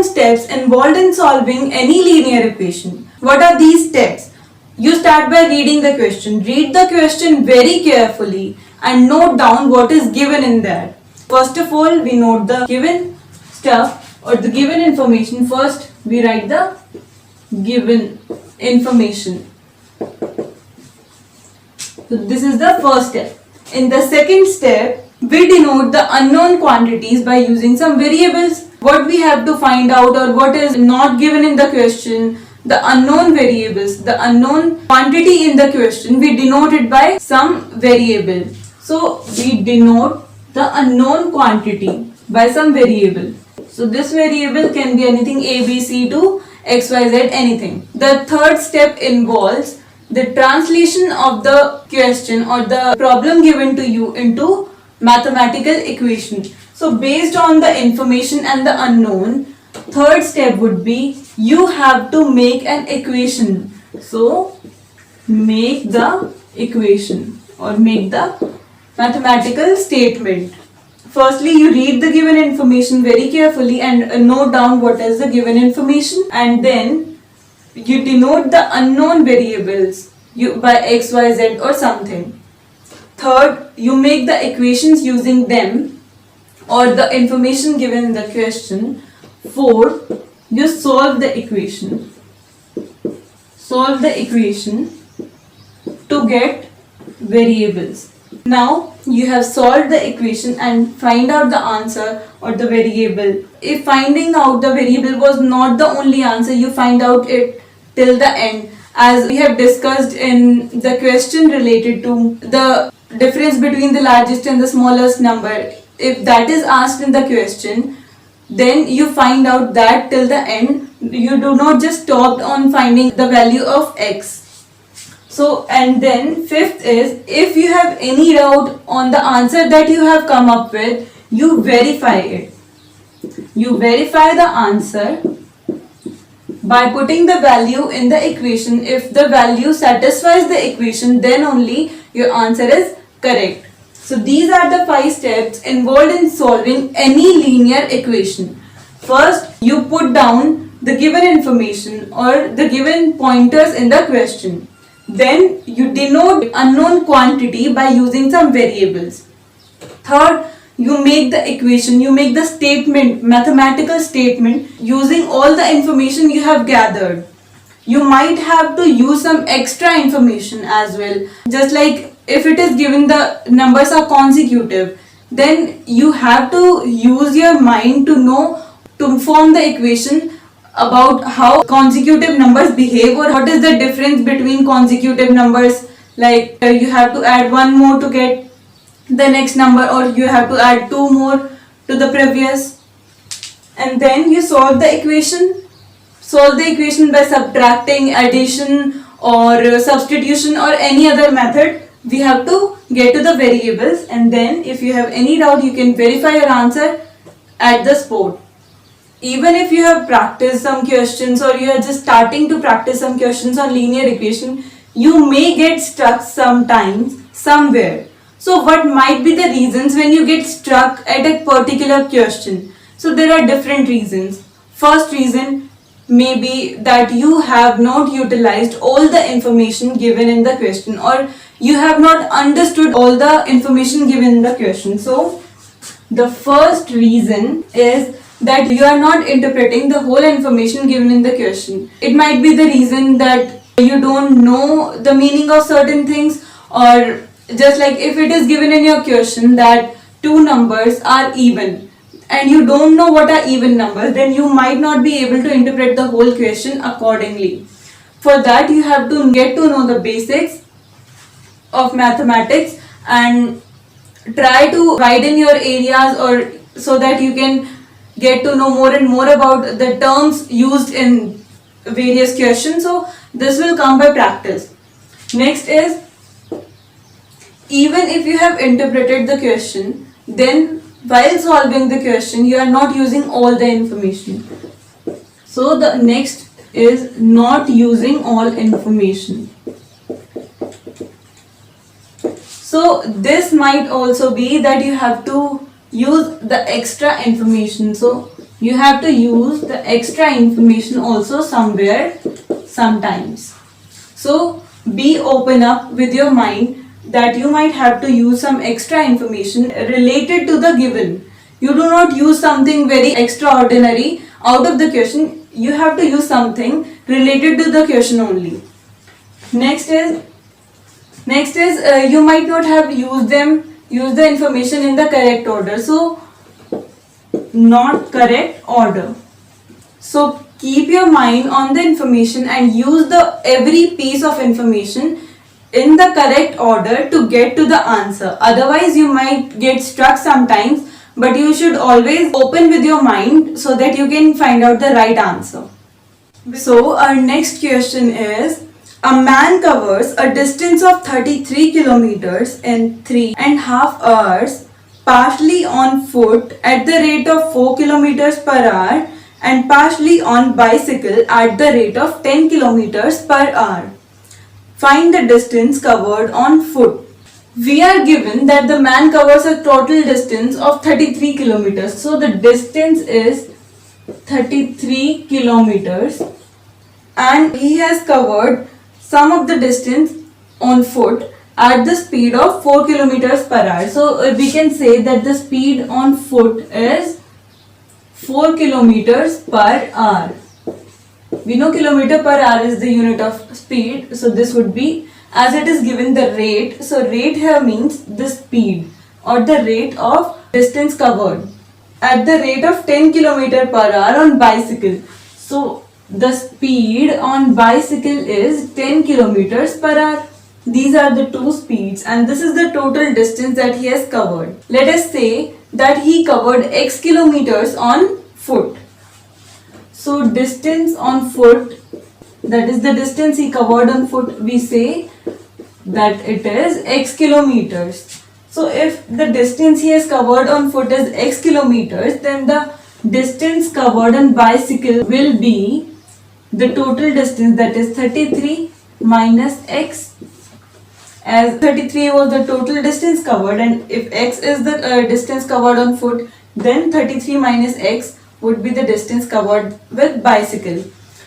some steps involved in solving any linear equation. What are these steps? You start by reading the question. Read the question very carefully and note down what is given in that. First of all, we note the given stuff or the given information. First, we write the given information. So this is the first step. In the second step, we denote the unknown quantities by using some variables. What we have to find out or what is not given in the question, the unknown variables, the unknown quantity in the question, we denote it by some variable. So we denote the unknown quantity by some variable. So this variable can be anything A, B, C to X, Y, Z, anything. The third step involves the translation of the question or the problem given to you into mathematical equation. So based on the information and the unknown, third step would be you have to make an equation. So make the equation or make the mathematical statement. Firstly, you read the given information very carefully and note down what is the given information, and then you denote the unknown variables by X, Y, Z or something. Third, you make the equations using them or the information given in the question. Fourth, you solve the equation. Solve the equation to get variables. Now you have solved the equation and find out the answer or the variable. If finding out the variable was not the only answer, you find out it till the end. As we have discussed in the question related to the difference between the largest and the smallest number, if that is asked in the question, then you find out that till the end. You do not just stop on finding the value of x. So, and then fifth is, if you have any doubt on the answer that you have come up with, you verify it. You verify the answer by putting the value in the equation. If the value satisfies the equation, then only your answer is correct. So these are the 5 steps involved in solving any linear equation. First, you put down the given information or the given pointers in the question. Then you denote unknown quantity by using some variables. Third, you make the equation, you make the statement, mathematical statement using all the information you have gathered. You might have to use some extra information as well. Just like if it is given the numbers are consecutive, then you have to use your mind to know, to form the equation about how consecutive numbers behave or what is the difference between consecutive numbers. Like you have to add one more to get the next number, or you have to add 2 more to the previous, and then you solve the equation. Solve the equation by subtracting, addition or substitution or any other method. We have to get to the variables, and then if you have any doubt, you can verify your answer at the spot. Even if you have practiced some questions or you are just starting to practice some questions on linear equation, you may get stuck sometimes somewhere. So what might be the reasons when you get stuck at a particular question? So there are different reasons. First reason may be that you have not utilized all the information given in the question, or you have not understood all the information given in the question. So the first reason is that you are not interpreting the whole information given in the question. It might be the reason that you don't know the meaning of certain things, or just like if it is given in your question that 2 numbers are even and you don't know what are even numbers, then you might not be able to interpret the whole question accordingly. For that, you have to get to know the basics of mathematics and try to widen your areas, or so that you can get to know more and more about the terms used in various questions. So this will come by practice. Next is, even if you have interpreted the question, then while solving the question you are not using all the information. So the next is not using all information. So this might also be that you have to use the extra information. So you have to use the extra information also somewhere, sometimes. So be open up with your mind that you might have to use some extra information related to the given. You do not use something very extraordinary out of the question. You have to use something related to the question only. Next is you might not have used the information in the correct order. So not correct order. So keep your mind on the information and use the every piece of information in the correct order to get to the answer. Otherwise you might get stuck sometimes, but you should always open with your mind so that you can find out the right answer. So our next question is, a man covers a distance of 33 kilometers in 3.5 hours, partially on foot at the rate of 4 kilometers per hour and partially on bicycle at the rate of 10 kilometers per hour. Find the distance covered on foot. We are given that the man covers a total distance of 33 kilometers. So the distance is 33 kilometers and he has covered some of the distance on foot at the speed of 4 kilometers per hour. So we can say that the speed on foot is 4 kilometers per hour. We know kilometer per hour is the unit of speed. So this would be, as it is given the rate. So rate here means the speed or the rate of distance covered at the rate of 10 kilometer per hour on bicycle. So the speed on bicycle is 10 kilometers per hour. These are the two speeds and this is the total distance that he has covered. Let us say that he covered x kilometers on foot. So distance on foot, that is the distance he covered on foot, we say that it is x kilometers. So if the distance he has covered on foot is x kilometers, then the distance covered on bicycle will be the total distance, that is 33 minus x, as 33 was the total distance covered, and if x is the distance covered on foot, then 33 minus x would be the distance covered with bicycle.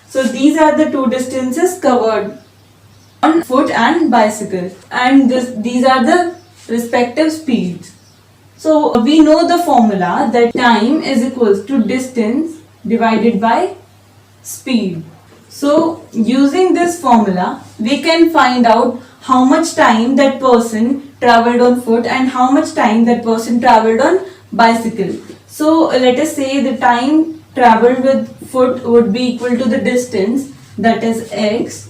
So these are the two distances covered on foot and bicycle, and these are the respective speeds. So we know the formula that time is equals to distance divided by speed. So using this formula, we can find out how much time that person traveled on foot and how much time that person traveled on bicycle. So let us say the time traveled with foot would be equal to the distance, that is x,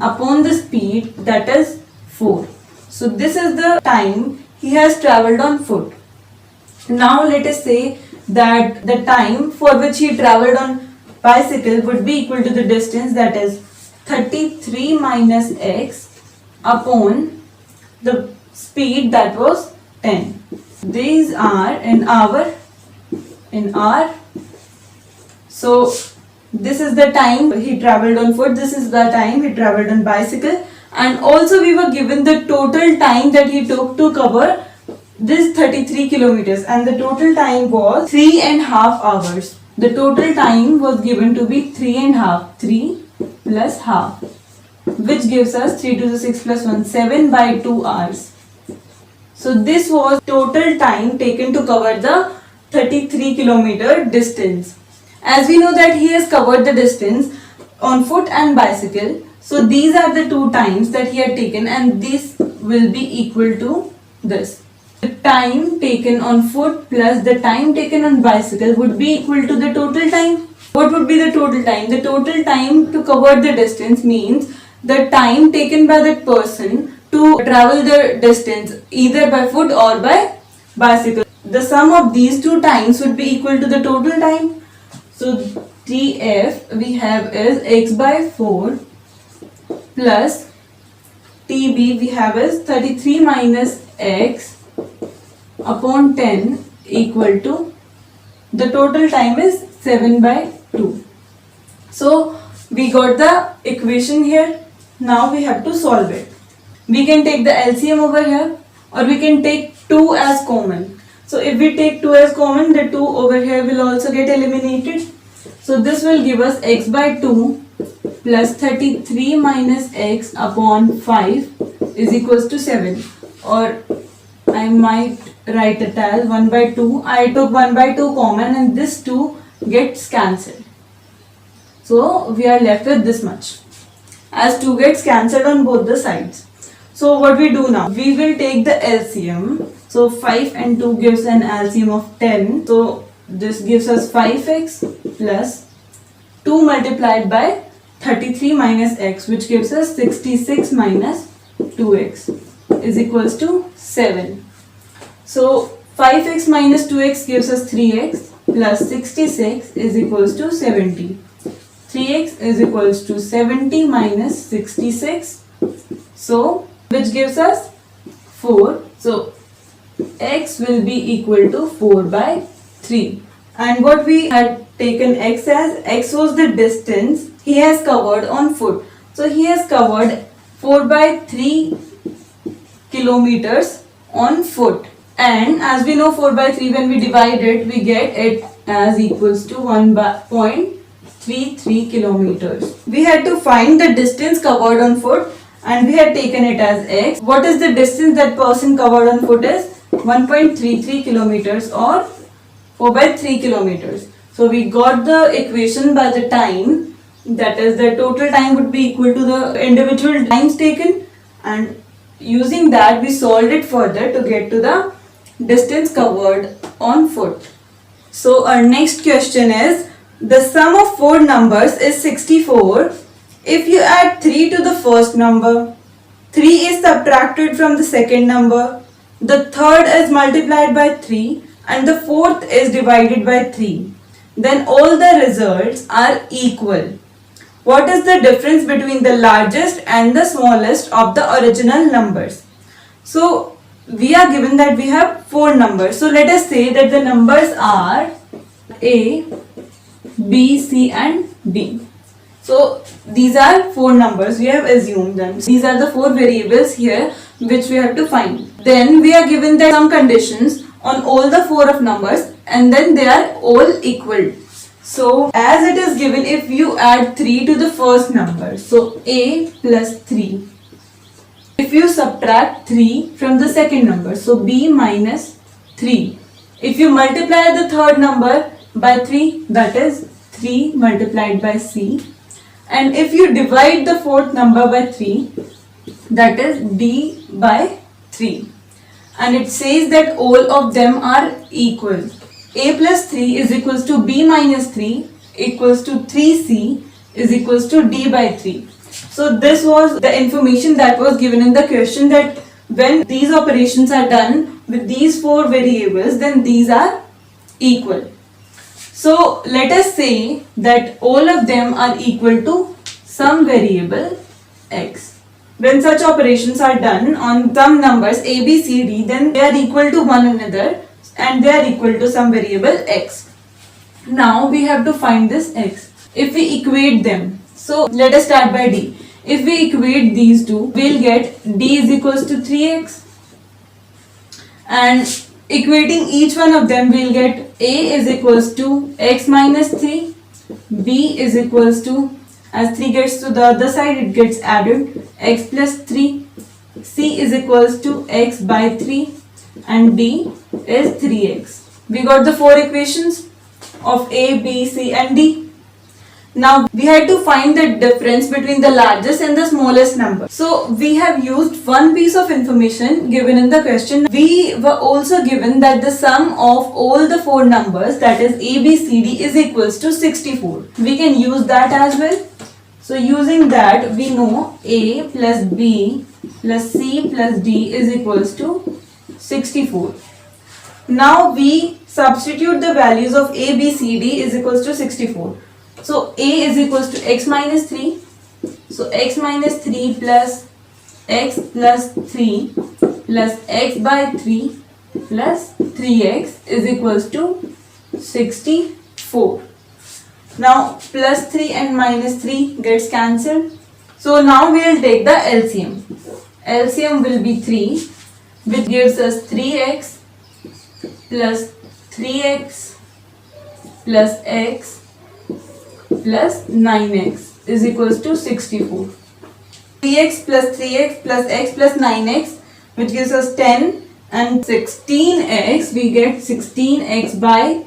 upon the speed, that is 4. So this is the time he has traveled on foot. Now let us say that the time for which he traveled on bicycle would be equal to the distance, that is 33 minus x upon the speed, that was 10. These are in hour. So this is the time he traveled on foot, this is the time he traveled on bicycle, and also we were given the total time that he took to cover this 33 kilometers, and the total time was 3.5 hours. The total time was given to be 3.5, 3 plus half, which gives us 3 to the 6 plus 1, 7 by 2 hours. So this was total time taken to cover the 33 kilometer distance. As we know that he has covered the distance on foot and bicycle, so these are the two times that he had taken, and this will be equal to this. The time taken on foot plus the time taken on bicycle would be equal to the total time. What would be the total time? The total time to cover the distance means the time taken by that person to travel the distance either by foot or by bicycle. The sum of these two times would be equal to the total time. So TF we have is x by 4 plus TB we have is 33 minus x upon 10 equal to, the total time is 7 by 2. So we got the equation here. Now we have to solve it. We can take the LCM over here, or we can take 2 as common. So if we take 2 as common, the 2 over here will also get eliminated. So this will give us x by 2 plus 33 minus x upon 5 is equals to 7. Or I might write it as 1 by 2. I took 1 by 2 common and this 2 gets cancelled. So we are left with this much, as 2 gets cancelled on both the sides. So what we do now? We will take the LCM. So 5 and 2 gives an LCM of 10. So this gives us 5x plus 2 multiplied by 33 minus x, which gives us 66 minus 2x is equals to 7. So 5x minus 2x gives us 3x plus 66 is equals to 70. 3x is equals to 70 minus 66. So which gives us 4. So x will be equal to 4 by 3. And what we had taken x as, x was the distance he has covered on foot. So he has covered 4 by 3 kilometers on foot. And as we know 4 by 3, when we divide it, we get it as equals to 1.33 kilometers. We had to find the distance covered on foot and we had taken it as x. What is the distance that person covered on foot is? 1.33 kilometers or 4 by 3 kilometers. So we got the equation by the time, that is the total time would be equal to the individual times taken, and using that we solved it further to get to the distance covered on foot. So our next question is, the sum of 4 numbers is 64. If you add 3 to the first number, 3 is subtracted from the second number, the third is multiplied by 3 and the fourth is divided by 3, then all the results are equal. What is the difference between the largest and the smallest of the original numbers? So we are given that we have 4 numbers. So let us say that the numbers are A, B, C and D. So these are 4 numbers, we have assumed them. These are the 4 variables here which we have to find. Then we are given that some conditions on all the 4 of numbers and then they are all equal. So as it is given, if you add 3 to the first number, so A plus 3. If you subtract 3 from the second number, so B minus 3. If you multiply the third number by 3, that is 3 multiplied by C. And if you divide the fourth number by 3, that is D by 3. And it says that all of them are equal. A plus 3 is equals to B minus 3 equals to 3C is equals to D by 3. So this was the information that was given in the question, that when these operations are done with these 4 variables, then these are equal. So let us say that all of them are equal to some variable x. When such operations are done on some numbers A, B, C, D, then they are equal to one another and they are equal to some variable x. Now we have to find this x. If we equate them, so let us start by D. If we equate these two, we'll get D is equals to 3x. And equating each one of them, we'll get A is equals to x minus 3, B is equals to, as 3 gets to the other side, it gets added, x plus 3, C is equals to x by 3 and D is 3x. We got the 4 equations of A, B, C and D. Now we had to find the difference between the largest and the smallest number. So we have used one piece of information given in the question. We were also given that the sum of all the 4 numbers, that is A, B, C, D, is equals to 64. We can use that as well. So using that, we know A plus B plus C plus D is equals to 64. Now we substitute the values of A, B, C, D is equals to 64. So A is equals to x minus 3. So x minus 3 plus x plus 3 plus x by 3 plus 3x is equals to 64. Now plus 3 and minus 3 gets cancelled. So now we will take the LCM. LCM will be 3, which gives us 3x plus 3x plus x plus 9x is equals to 64. 3x plus 3x plus x plus 9x, which gives us 10, and 16x, we get 16x by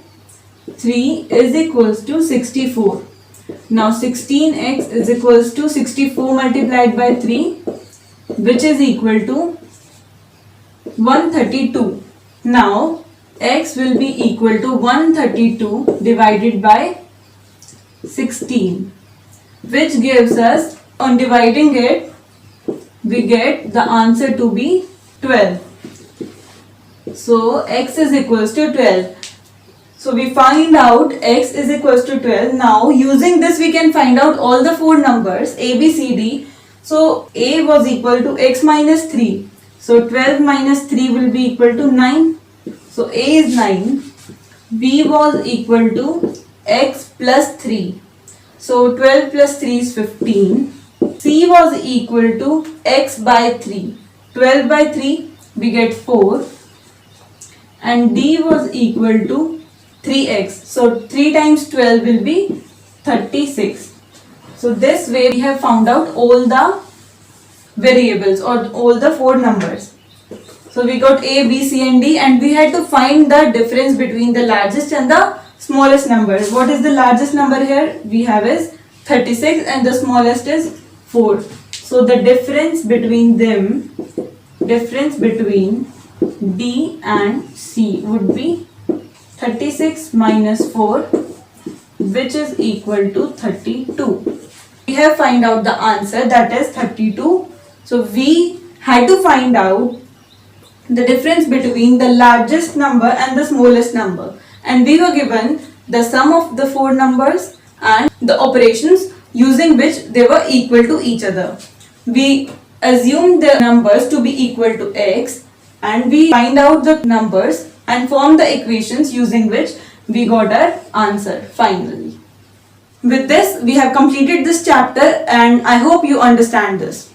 3 is equals to 64. Now 16x is equals to 64 multiplied by 3, which is equal to 132. Now x will be equal to 132 divided by 16, which gives us, on dividing it, we get the answer to be 12. So x is equals to 12. So we find out x is equals to 12. Now using this we can find out all the four numbers a, b, c, d. So a was equal to x minus 3. So 12 minus 3 will be equal to 9. So a is 9. b was equal to x plus 3. So 12 plus 3 is 15. c was equal to x by 3. 12 by 3 we get 4. And d was equal to 3x. So 3 times 12 will be 36. So this way we have found out all the variables or all the four numbers. So we got a, b, c and d, and we had to find the difference between the largest and the smallest number. What is the largest number here? We have is 36 and the smallest is 4. So the difference between them, difference between d and c would be 36 minus 4, which is equal to 32. We have find out the answer, that is 32. So we had to find out the difference between the largest number and the smallest number, and we were given the sum of the four numbers and the operations using which they were equal to each other. We assume the numbers to be equal to x, and we find out the numbers and form the equations using which we got our answer finally. With this, we have completed this chapter, and I hope you understand this.